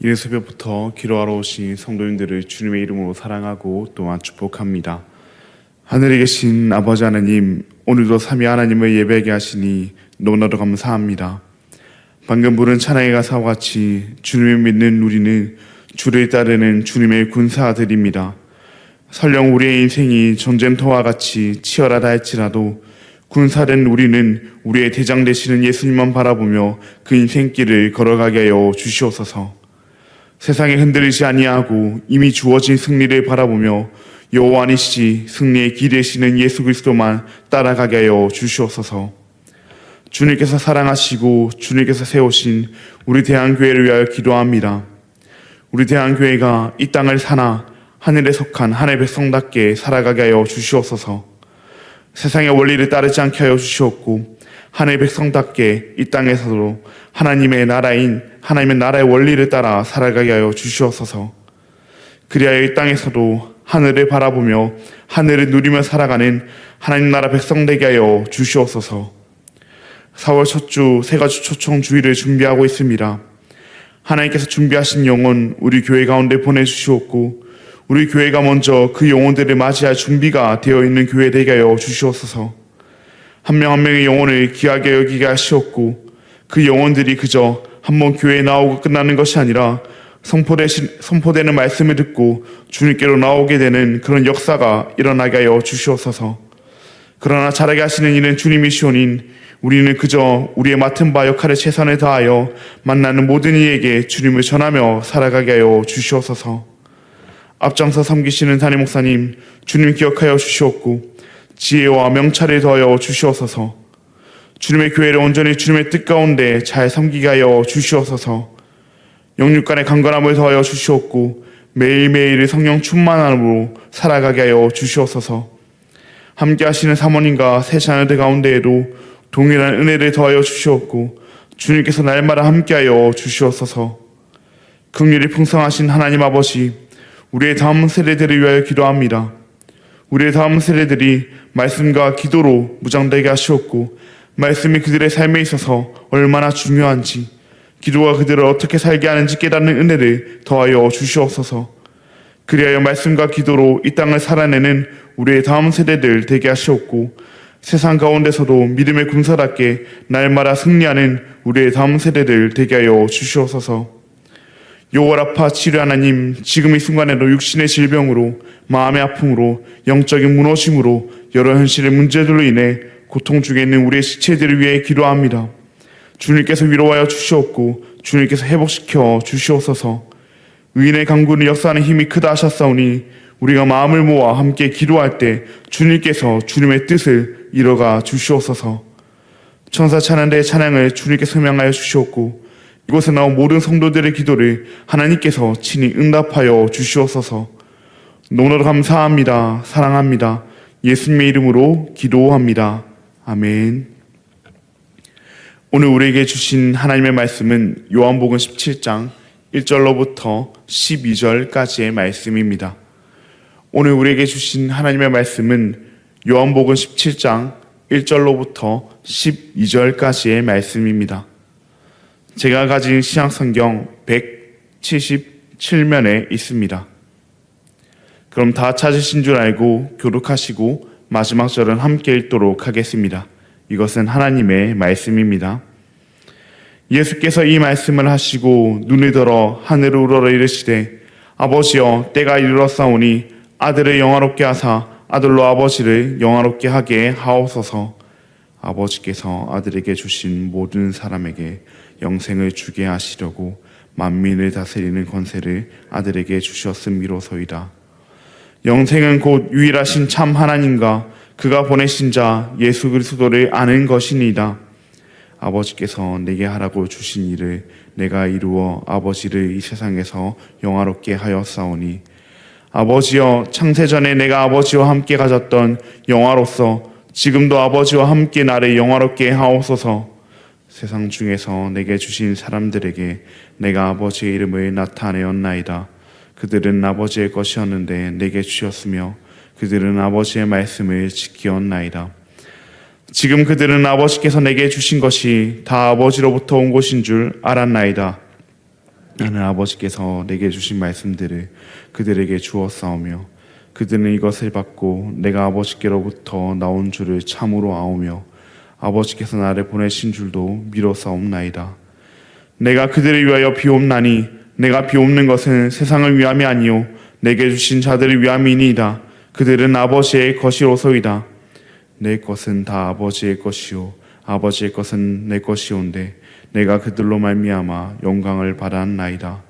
이른 새벽부터 기도하러 오신 성도님들을 주님의 이름으로 사랑하고 또한 축복합니다. 하늘에 계신 아버지 하나님, 오늘도 삼위 하나님을 예배하게 하시니 너무나도 감사합니다. 방금 부른 찬양의 가사와 같이 주님을 믿는 우리는 주를 따르는 주님의 군사들입니다. 설령 우리의 인생이 전쟁터와 같이 치열하다 할지라도 군사된 우리는 우리의 대장 되시는 예수님만 바라보며 그 인생길을 걸어가게 하여 주시옵소서. 세상에 흔들리지 아니하고 이미 주어진 승리를 바라보며 여호와 아니시지 승리의 길 되시는 예수 그리스도만 따라가게 하여 주시옵소서. 주님께서 사랑하시고 주님께서 세우신 우리 대한교회를 위하여 기도합니다. 우리 대한교회가 이 땅을 사나 하늘에 속한 하나님의 백성답게 살아가게 하여 주시옵소서. 세상의 원리를 따르지 않게 하여 주시옵고 하나님의 백성답게 이 땅에서도 하나님의 나라의 원리를 따라 살아가게 하여 주시옵소서. 그리하여 이 땅에서도 하늘을 바라보며 하늘을 누리며 살아가는 하나님 나라 백성 되게 하여 주시옵소서. 4월 첫 주 세가지 초청 주일을 준비하고 있습니다. 하나님께서 준비하신 영혼 우리 교회 가운데 보내주시옵고 우리 교회가 먼저 그 영혼들을 맞이할 준비가 되어 있는 교회 되게 하여 주시옵소서. 한 명 한 명의 영혼을 귀하게 여기게 하시옵고 그 영혼들이 그저 한번 교회에 나오고 끝나는 것이 아니라 선포되는 말씀을 듣고 주님께로 나오게 되는 그런 역사가 일어나게 하여 주시옵소서. 그러나 잘하게 하시는 이는 주님이시오니 우리는 그저 우리의 맡은 바 역할에 최선을 다하여 만나는 모든 이에게 주님을 전하며 살아가게 하여 주시옵소서. 앞장서 섬기시는 담임 목사님 주님 기억하여 주시옵고 지혜와 명찰을 더하여 주시옵소서. 주님의 교회를 온전히 주님의 뜻 가운데 잘 섬기게 하여 주시옵소서. 영육간의 강건함을 더하여 주시옵고 매일매일의 성령 충만함으로 살아가게 하여 주시옵소서. 함께 하시는 사모님과 세 자녀들 가운데에도 동일한 은혜를 더하여 주시옵고 주님께서 날마다 함께하여 주시옵소서. 긍휼이 풍성하신 하나님 아버지, 우리의 다음 세대들을 위하여 기도합니다. 우리의 다음 세대들이 말씀과 기도로 무장되게 하시옵고 말씀이 그들의 삶에 있어서 얼마나 중요한지, 기도가 그들을 어떻게 살게 하는지 깨닫는 은혜를 더하여 주시옵소서. 그리하여 말씀과 기도로 이 땅을 살아내는 우리의 다음 세대들 되게 하시옵고 세상 가운데서도 믿음의 군사답게 날마다 승리하는 우리의 다음 세대들 되게 하여 주시옵소서. 요월아파 치료 하나님, 지금 이 순간에도 육신의 질병으로, 마음의 아픔으로, 영적인 무너짐으로 여러 현실의 문제들로 인해 고통 중에 있는 우리의 지체들을 위해 기도합니다. 주님께서 위로하여 주시옵고 주님께서 회복시켜 주시옵소서. 의인의 강구는 역사하는 힘이 크다 하셨사오니 우리가 마음을 모아 함께 기도할 때 주님께서 주님의 뜻을 이뤄가 주시옵소서. 천사 찬양대의 찬양을 주님께서 명하여 주시옵고 이곳에 나온 모든 성도들의 기도를 하나님께서 친히 응답하여 주시옵소서. 너무나도 감사합니다. 사랑합니다. 예수님의 이름으로 기도합니다. 아멘. 오늘 우리에게 주신 하나님의 말씀은 요한복음 17장 1절로부터 12절까지의 말씀입니다. 오늘 우리에게 주신 하나님의 말씀은 요한복음 17장 1절로부터 12절까지의 말씀입니다. 제가 가진 신약성경 177면에 있습니다. 그럼 다 찾으신 줄 알고 교독하시고 마지막 절은 함께 읽도록 하겠습니다. 이것은 하나님의 말씀입니다. 예수께서 이 말씀을 하시고 눈을 들어 하늘을 우러러 이르시되 아버지여 때가 이르렀사오니 아들을 영화롭게 하사 아들로 아버지를 영화롭게 하게 하옵소서. 아버지께서 아들에게 주신 모든 사람에게 영생을 주게 하시려고 만민을 다스리는 권세를 아들에게 주셨음이로소이다. 영생은 곧 유일하신 참 하나님과 그가 보내신 자 예수 그리스도를 아는 것이니이다. 아버지께서 내게 하라고 주신 일을 내가 이루어 아버지를 이 세상에서 영화롭게 하였사오니 아버지여 창세전에 내가 아버지와 함께 가졌던 영화로서 지금도 아버지와 함께 나를 영화롭게 하옵소서. 세상 중에서 내게 주신 사람들에게 내가 아버지의 이름을 나타내었나이다. 그들은 아버지의 것이었는데 내게 주셨으며 그들은 아버지의 말씀을 지키었나이다. 지금 그들은 아버지께서 내게 주신 것이 다 아버지로부터 온 것인 줄 알았나이다. 나는 아버지께서 내게 주신 말씀들을 그들에게 주었사오며 그들은 이것을 받고 내가 아버지께로부터 나온 줄을 참으로 아오며 아버지께서 나를 보내신 줄도 미루사옵나이다. 내가 그들을 위하여 비옵나니 내가 비옵는 것은 세상을 위함이 아니요 내게 주신 자들을 위함이니이다. 그들은 아버지의 것이로소이다. 내 것은 다 아버지의 것이요 아버지의 것은 내 것이온데 내가 그들로 말미암아 영광을 받았나이다.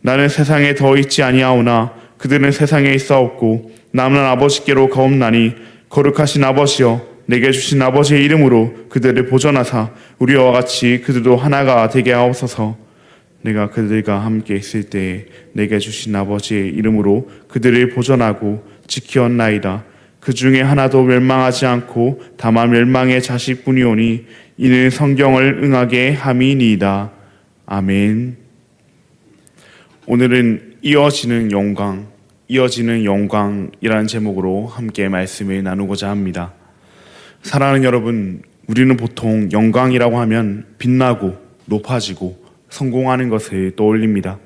나는 세상에 더 있지 아니하오나 그들은 세상에 있사옵고 나는 아버지께로 가옵나니 거룩하신 아버지여 내게 주신 아버지의 이름으로 그들을 보존하사 우리와 같이 그들도 하나가 되게 하옵소서. 내가 그들과 함께 있을 때에 내게 주신 아버지의 이름으로 그들을 보존하고 지키었나이다. 그 중에 하나도 멸망하지 않고 다만 멸망의 자식뿐이오니 이는 성경을 응하게 함이니이다. 아멘. 오늘은 이어지는 영광이라는 제목으로 함께 말씀을 나누고자 합니다. 사랑하는 여러분, 우리는 보통 영광이라고 하면 빛나고 높아지고 성공하는 것을 떠올립니다.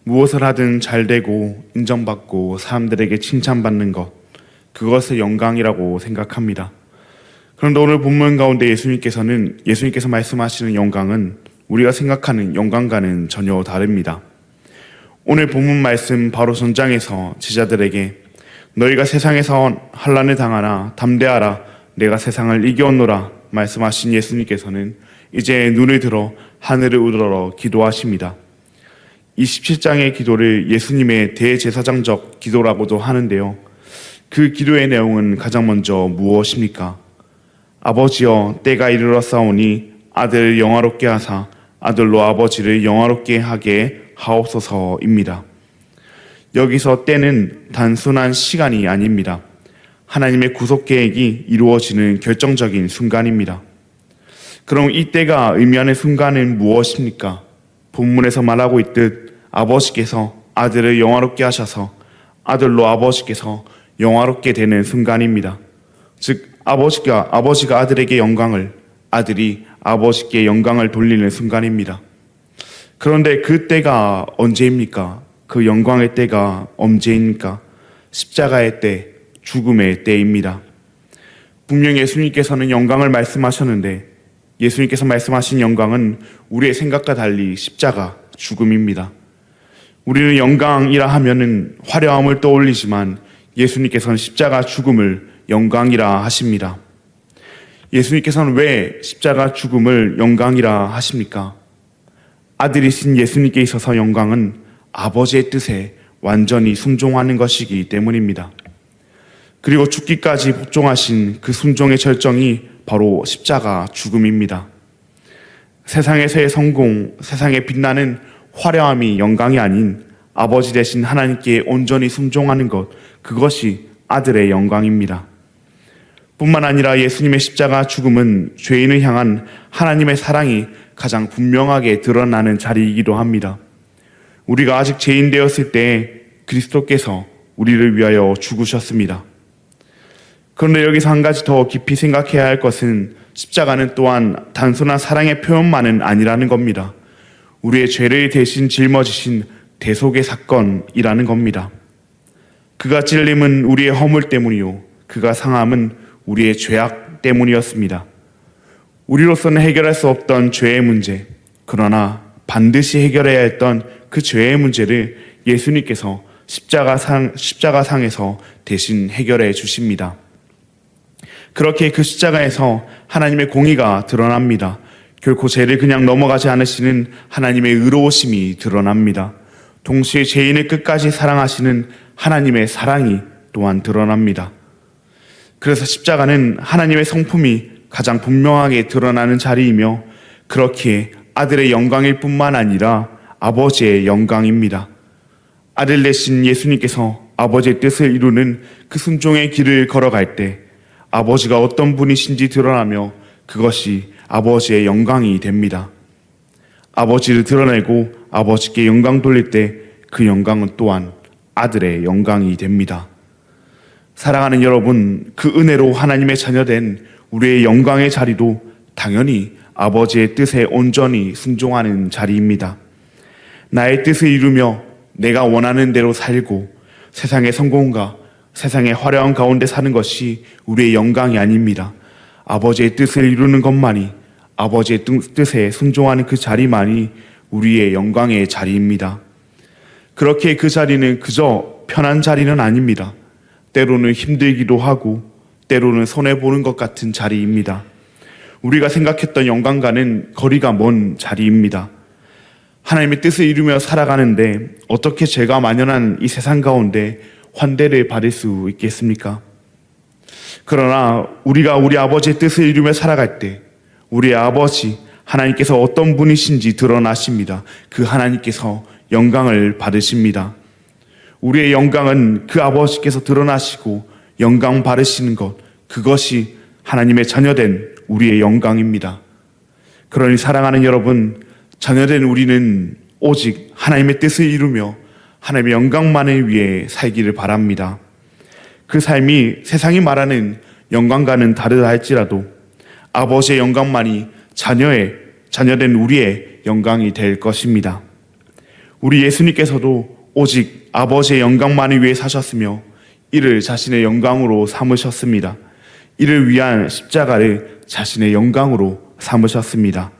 무엇을 하든 잘 되고 인정받고 사람들에게 칭찬받는 것, 그것을 영광이라고 생각합니다. 그런데 오늘 본문 가운데 예수님께서 말씀하시는 영광은 우리가 생각하는 영광과는 전혀 다릅니다. 오늘 본문 말씀 바로 전장에서 제자들에게 너희가 세상에서 환난을 당하나 담대하라 내가 세상을 이겨노라 말씀하신 예수님께서는 이제 눈을 들어 하늘을 우러러 기도하십니다. 이 17장의 기도를 예수님의 대제사장적 기도라고도 하는데요. 그 기도의 내용은 가장 먼저 무엇입니까? 아버지여 때가 이르렀사오니 아들을 영화롭게 하사 아들로 아버지를 영화롭게 하게 하옵소서입니다. 여기서 때는 단순한 시간이 아닙니다. 하나님의 구속 계획이 이루어지는 결정적인 순간입니다. 그럼 이 때가 의미하는 순간은 무엇입니까? 본문에서 말하고 있듯 아버지께서 아들을 영화롭게 하셔서 아들로 아버지께서 영화롭게 되는 순간입니다. 즉 아버지가 아들에게 영광을, 아들이 아버지께 영광을 돌리는 순간입니다. 그런데 그 때가 언제입니까? 그 영광의 때가 언제입니까? 십자가의 때, 죽음의 때입니다. 분명 예수님께서는 영광을 말씀하셨는데 예수님께서 말씀하신 영광은 우리의 생각과 달리 십자가, 죽음입니다. 우리는 영광이라 하면은 화려함을 떠올리지만 예수님께서는 십자가 죽음을 영광이라 하십니다. 예수님께서는 왜 십자가 죽음을 영광이라 하십니까? 아들이신 예수님께 있어서 영광은 아버지의 뜻에 완전히 순종하는 것이기 때문입니다. 그리고 죽기까지 복종하신 그 순종의 절정이 바로 십자가 죽음입니다. 세상에서의 성공, 세상에 빛나는 화려함이 영광이 아닌 아버지 되신 하나님께 온전히 순종하는 것, 그것이 아들의 영광입니다. 뿐만 아니라 예수님의 십자가 죽음은 죄인을 향한 하나님의 사랑이 가장 분명하게 드러나는 자리이기도 합니다. 우리가 아직 죄인 되었을 때 그리스도께서 우리를 위하여 죽으셨습니다. 그런데 여기서 한 가지 더 깊이 생각해야 할 것은 십자가는 또한 단순한 사랑의 표현만은 아니라는 겁니다. 우리의 죄를 대신 짊어지신 대속의 사건이라는 겁니다. 그가 찔림은 우리의 허물 때문이요 그가 상함은 우리의 죄악 때문이었습니다. 우리로서는 해결할 수 없던 죄의 문제, 그러나 반드시 해결해야 했던 그 죄의 문제를 예수님께서 십자가상에서 대신 해결해 주십니다. 그렇게 그 십자가에서 하나님의 공의가 드러납니다. 결코 죄를 그냥 넘어가지 않으시는 하나님의 의로우심이 드러납니다. 동시에 죄인을 끝까지 사랑하시는 하나님의 사랑이 또한 드러납니다. 그래서 십자가는 하나님의 성품이 가장 분명하게 드러나는 자리이며 그렇기에 아들의 영광일 뿐만 아니라 아버지의 영광입니다. 아들 되신 예수님께서 아버지의 뜻을 이루는 그 순종의 길을 걸어갈 때 아버지가 어떤 분이신지 드러나며 그것이 아버지의 영광이 됩니다. 아버지를 드러내고 아버지께 영광 돌릴 때 그 영광은 또한 아들의 영광이 됩니다. 사랑하는 여러분, 그 은혜로 하나님의 자녀된 우리의 영광의 자리도 당연히 아버지의 뜻에 온전히 순종하는 자리입니다. 나의 뜻을 이루며 내가 원하는 대로 살고 세상의 성공과 세상의 화려한 가운데 사는 것이 우리의 영광이 아닙니다. 아버지의 뜻을 이루는 것만이, 아버지의 뜻에 순종하는 그 자리만이 우리의 영광의 자리입니다. 그렇게 그 자리는 그저 편한 자리는 아닙니다. 때로는 힘들기도 하고 때로는 손해보는 것 같은 자리입니다. 우리가 생각했던 영광과는 거리가 먼 자리입니다. 하나님의 뜻을 이루며 살아가는데 어떻게 죄가 만연한 이 세상 가운데 환대를 받을 수 있겠습니까? 그러나 우리가 우리 아버지의 뜻을 이루며 살아갈 때 우리의 아버지 하나님께서 어떤 분이신지 드러나십니다. 그 하나님께서 영광을 받으십니다. 우리의 영광은 그 아버지께서 드러나시고 영광 받으시는 것, 그것이 하나님의 자녀된 우리의 영광입니다. 그러니 사랑하는 여러분, 자녀된 우리는 오직 하나님의 뜻을 이루며 하나님의 영광만을 위해 살기를 바랍니다. 그 삶이 세상이 말하는 영광과는 다르다 할지라도 아버지의 영광만이 자녀된 우리의 영광이 될 것입니다. 우리 예수님께서도 오직 아버지의 영광만을 위해 사셨으며 이를 자신의 영광으로 삼으셨습니다. 이를 위한 십자가를 자신의 영광으로 삼으셨습니다.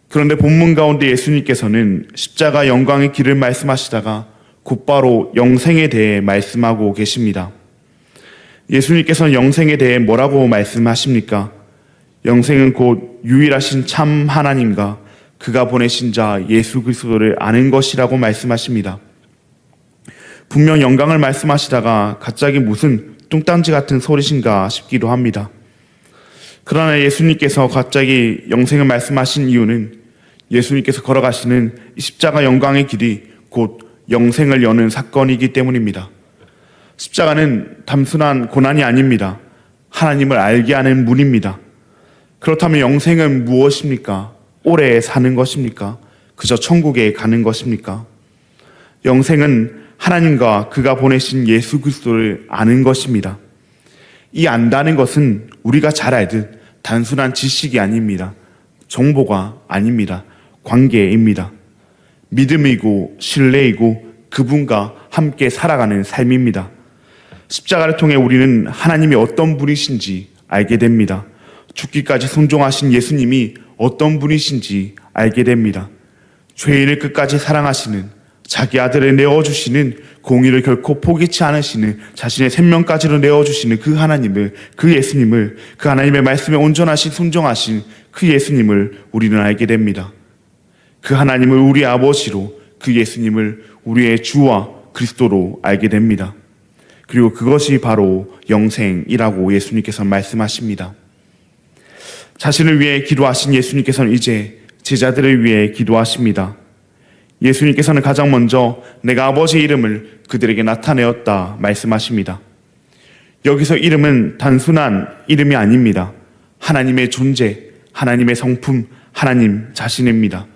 그런데 본문 가운데 예수님께서는 십자가 영광의 길을 말씀하시다가 곧바로 영생에 대해 말씀하고 계십니다. 예수님께서는 영생에 대해 뭐라고 말씀하십니까? 영생은 곧 유일하신 참 하나님과 그가 보내신 자 예수 그리스도를 아는 것이라고 말씀하십니다. 분명 영광을 말씀하시다가 갑자기 무슨 뚱딴지 같은 소리신가 싶기도 합니다. 그러나 예수님께서 갑자기 영생을 말씀하신 이유는 예수님께서 걸어가시는 십자가 영광의 길이 곧 영생을 여는 사건이기 때문입니다. 십자가는 단순한 고난이 아닙니다. 하나님을 알게 하는 문입니다. 그렇다면 영생은 무엇입니까? 오래 사는 것입니까? 그저 천국에 가는 것입니까? 영생은 하나님과 그가 보내신 예수 그리스도를 아는 것입니다. 이 안다는 것은 우리가 잘 알듯 단순한 지식이 아닙니다. 정보가 아닙니다. 관계입니다. 믿음이고 신뢰이고 그분과 함께 살아가는 삶입니다. 십자가를 통해 우리는 하나님이 어떤 분이신지 알게 됩니다. 죽기까지 순종하신 예수님이 어떤 분이신지 알게 됩니다. 죄인을 끝까지 사랑하시는, 자기 아들을 내어주시는, 공의를 결코 포기치 않으시는, 자신의 생명까지도 내어주시는 그 하나님을, 그 예수님을, 그 하나님의 말씀에 온전하신 순종하신 그 예수님을 우리는 알게 됩니다. 그 하나님을 우리 아버지로, 그 예수님을 우리의 주와 그리스도로 알게 됩니다. 그리고 그것이 바로 영생이라고 예수님께서 말씀하십니다. 자신을 위해 기도하신 예수님께서는 이제 제자들을 위해 기도하십니다. 예수님께서는 가장 먼저 내가 아버지의 이름을 그들에게 나타내었다 말씀하십니다. 여기서 이름은 단순한 이름이 아닙니다. 하나님의 존재, 하나님의 성품, 하나님 자신입니다.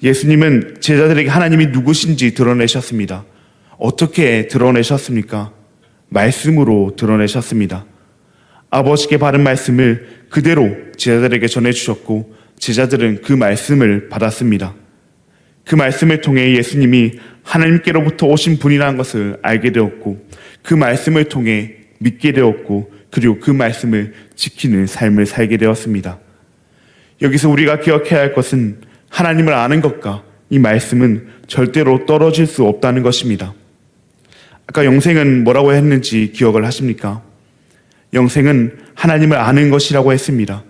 예수님은 제자들에게 하나님이 누구신지 드러내셨습니다. 어떻게 드러내셨습니까? 말씀으로 드러내셨습니다. 아버지께 받은 말씀을 그대로 제자들에게 전해주셨고 제자들은 그 말씀을 받았습니다. 그 말씀을 통해 예수님이 하나님께로부터 오신 분이라는 것을 알게 되었고 그 말씀을 통해 믿게 되었고 그리고 그 말씀을 지키는 삶을 살게 되었습니다. 여기서 우리가 기억해야 할 것은 하나님을 아는 것과 이 말씀은 절대로 떨어질 수 없다는 것입니다. 아까 영생은 뭐라고 했는지 기억을 하십니까? 영생은 하나님을 아는 것이라고 했습니다.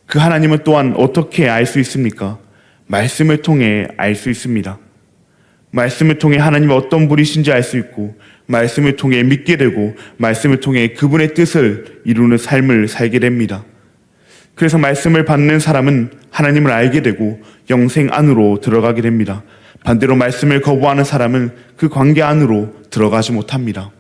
그 하나님은 또한 어떻게 알 수 있습니까? 말씀을 통해 알 수 있습니다. 말씀을 통해 하나님이 어떤 분이신지 알 수 있고 말씀을 통해 믿게 되고 말씀을 통해 그분의 뜻을 이루는 삶을 살게 됩니다. 그래서 말씀을 받는 사람은 하나님을 알게 되고 영생 안으로 들어가게 됩니다. 반대로 말씀을 거부하는 사람은 그 관계 안으로 들어가지 못합니다.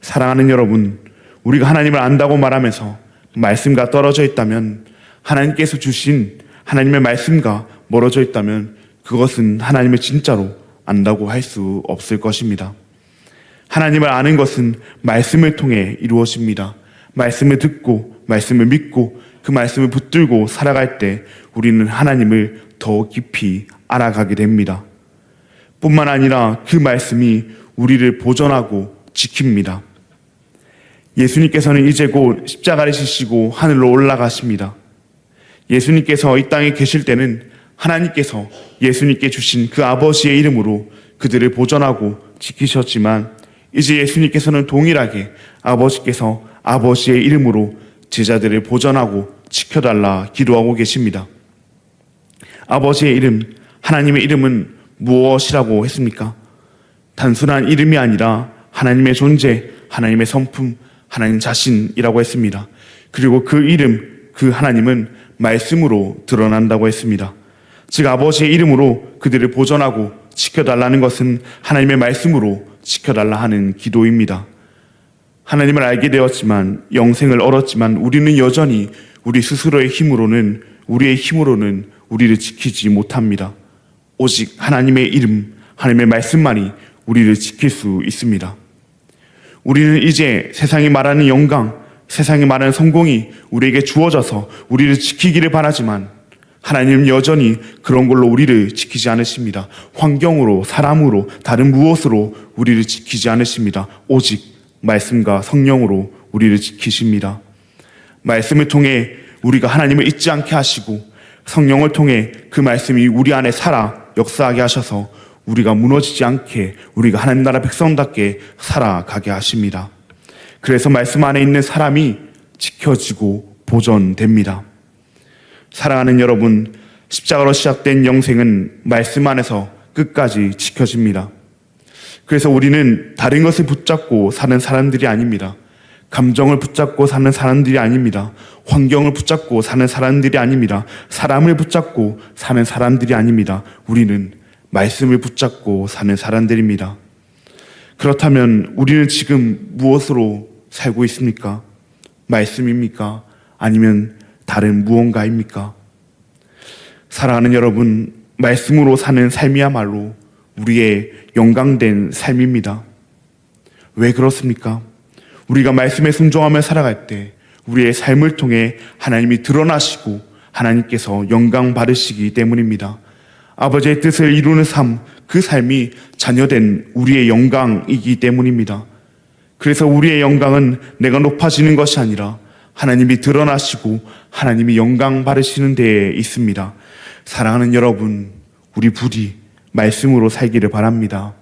사랑하는 여러분, 우리가 하나님을 안다고 말하면서 말씀과 떨어져 있다면 하나님께서 주신 하나님의 말씀과 멀어져 있다면 그것은 하나님을 진짜로 안다고 할 수 없을 것입니다. 하나님을 아는 것은 말씀을 통해 이루어집니다. 말씀을 듣고 말씀을 믿고 그 말씀을 붙들고 살아갈 때 우리는 하나님을 더 깊이 알아가게 됩니다. 뿐만 아니라 그 말씀이 우리를 보존하고 지킵니다. 예수님께서는 이제 곧 십자가를 지시고 하늘로 올라가십니다. 예수님께서 이 땅에 계실 때는 하나님께서 예수님께 주신 그 아버지의 이름으로 그들을 보존하고 지키셨지만, 이제 예수님께서는 동일하게 아버지께서 아버지의 이름으로 제자들을 보존하고 지켜달라 기도하고 계십니다. 아버지의 이름, 하나님의 이름은 무엇이라고 했습니까? 단순한 이름이 아니라 하나님의 존재, 하나님의 성품, 하나님 자신이라고 했습니다. 그리고 그 이름, 그 하나님은 말씀으로 드러난다고 했습니다. 즉 아버지의 이름으로 그들을 보존하고 지켜달라는 것은 하나님의 말씀으로 지켜달라 하는 기도입니다. 하나님을 알게 되었지만, 영생을 얻었지만 우리는 여전히 우리 스스로의 힘으로는, 우리의 힘으로는 우리를 지키지 못합니다. 오직 하나님의 이름, 하나님의 말씀만이 우리를 지킬 수 있습니다. 우리는 이제 세상이 말하는 영광, 세상이 말하는 성공이 우리에게 주어져서 우리를 지키기를 바라지만, 하나님은 여전히 그런 걸로 우리를 지키지 않으십니다. 환경으로, 사람으로, 다른 무엇으로 우리를 지키지 않으십니다. 오직 말씀과 성령으로 우리를 지키십니다. 말씀을 통해 우리가 하나님을 잊지 않게 하시고, 성령을 통해 그 말씀이 우리 안에 살아 역사하게 하셔서 우리가 무너지지 않게, 우리가 하나님 나라 백성답게 살아가게 하십니다. 그래서 말씀 안에 있는 사람이 지켜지고 보존됩니다. 사랑하는 여러분, 십자가로 시작된 영생은 말씀 안에서 끝까지 지켜집니다. 그래서 우리는 다른 것을 붙잡고 사는 사람들이 아닙니다. 감정을 붙잡고 사는 사람들이 아닙니다. 환경을 붙잡고 사는 사람들이 아닙니다. 사람을 붙잡고 사는 사람들이 아닙니다. 우리는 말씀을 붙잡고 사는 사람들입니다. 그렇다면 우리는 지금 무엇으로 살고 있습니까? 말씀입니까? 아니면 다른 무언가입니까? 사랑하는 여러분, 말씀으로 사는 삶이야말로 우리의 영광된 삶입니다. 왜 그렇습니까? 우리가 말씀에 순종하며 살아갈 때 우리의 삶을 통해 하나님이 드러나시고 하나님께서 영광 받으시기 때문입니다. 아버지의 뜻을 이루는 삶, 그 삶이 자녀된 우리의 영광이기 때문입니다. 그래서 우리의 영광은 내가 높아지는 것이 아니라 하나님이 드러나시고 하나님이 영광 받으시는 데에 있습니다. 사랑하는 여러분, 우리 부디 말씀으로 살기를 바랍니다.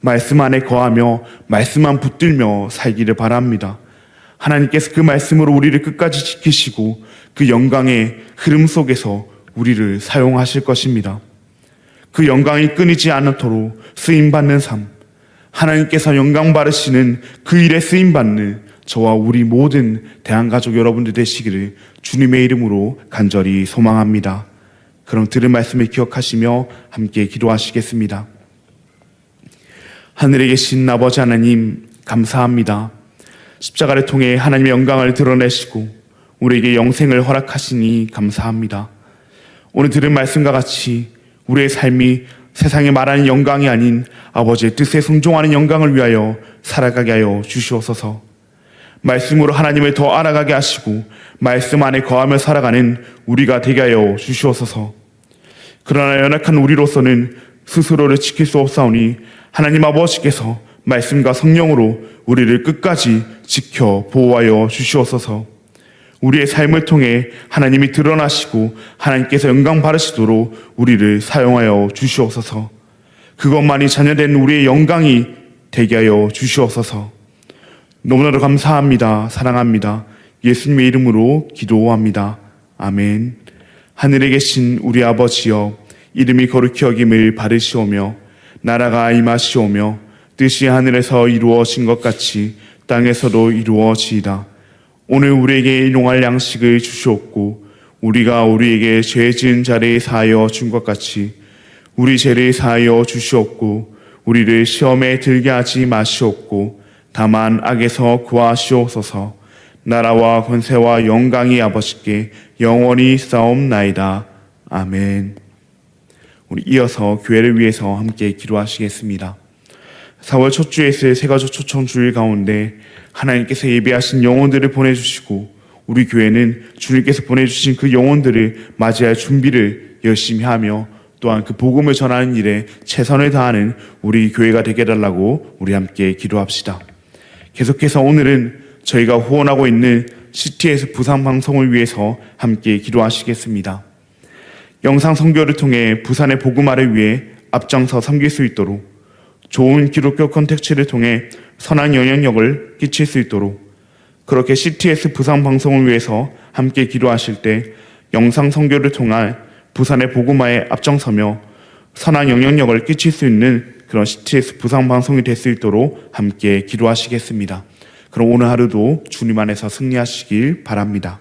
말씀 안에 거하며 말씀만 붙들며 살기를 바랍니다. 하나님께서 그 말씀으로 우리를 끝까지 지키시고 그 영광의 흐름 속에서 우리를 사용하실 것입니다. 그 영광이 끊이지 않도록 쓰임받는 삶, 하나님께서 영광 받으시는 그 일에 쓰임받는 저와 우리 모든 대한가족 여러분들 되시기를 주님의 이름으로 간절히 소망합니다. 그럼 들은 말씀을 기억하시며 함께 기도하시겠습니다. 하늘에 계신 아버지 하나님, 감사합니다. 십자가를 통해 하나님의 영광을 드러내시고 우리에게 영생을 허락하시니 감사합니다. 오늘 들은 말씀과 같이 우리의 삶이 세상에 말하는 영광이 아닌 아버지의 뜻에 순종하는 영광을 위하여 살아가게 하여 주시옵소서. 말씀으로 하나님을 더 알아가게 하시고 말씀 안에 거하며 살아가는 우리가 되게 하여 주시옵소서. 그러나 연약한 우리로서는 스스로를 지킬 수 없사오니 하나님 아버지께서 말씀과 성령으로 우리를 끝까지 지켜 보호하여 주시옵소서. 우리의 삶을 통해 하나님이 드러나시고 하나님께서 영광 받으시도록 우리를 사용하여 주시옵소서. 그것만이 자녀된 우리의 영광이 되게 하여 주시옵소서. 너무나도 감사합니다. 사랑합니다. 예수님의 이름으로 기도합니다. 아멘. 하늘에 계신 우리 아버지여, 이름이 거룩히 여김을 받으시오며 나라가 임하시오며 뜻이 하늘에서 이루어진 것 같이 땅에서도 이루어지이다. 오늘 우리에게 일용할 양식을 주시옵고 우리가 우리에게 죄 지은 자를 사하여 준 것 같이 우리 죄를 사하여 주시옵고 우리를 시험에 들게 하지 마시옵고 다만 악에서 구하시옵소서. 나라와 권세와 영광이 아버지께 영원히 싸움나이다. 아멘. 우리 이어서 교회를 위해서 함께 기도하시겠습니다. 4월 첫 주에 있을 새가족 초청 주일 가운데 하나님께서 예배하신 영혼들을 보내주시고 우리 교회는 주님께서 보내주신 그 영혼들을 맞이할 준비를 열심히 하며 또한 그 복음을 전하는 일에 최선을 다하는 우리 교회가 되게 해달라고 우리 함께 기도합시다. 계속해서 오늘은 저희가 후원하고 있는 CTS 부산 방송을 위해서 함께 기도하시겠습니다. 영상 선교를 통해 부산의 복음화를 위해 앞장서 섬길 수 있도록, 좋은 기독교 콘텐츠를 통해 선한 영향력을 끼칠 수 있도록, 그렇게 CTS 부산 방송을 위해서 함께 기도하실 때 영상 선교를 통한 부산의 복음화에 앞장서며 선한 영향력을 끼칠 수 있는 그런 CTS 부산 방송이 될 수 있도록 함께 기도하시겠습니다. 그럼 오늘 하루도 주님 안에서 승리하시길 바랍니다.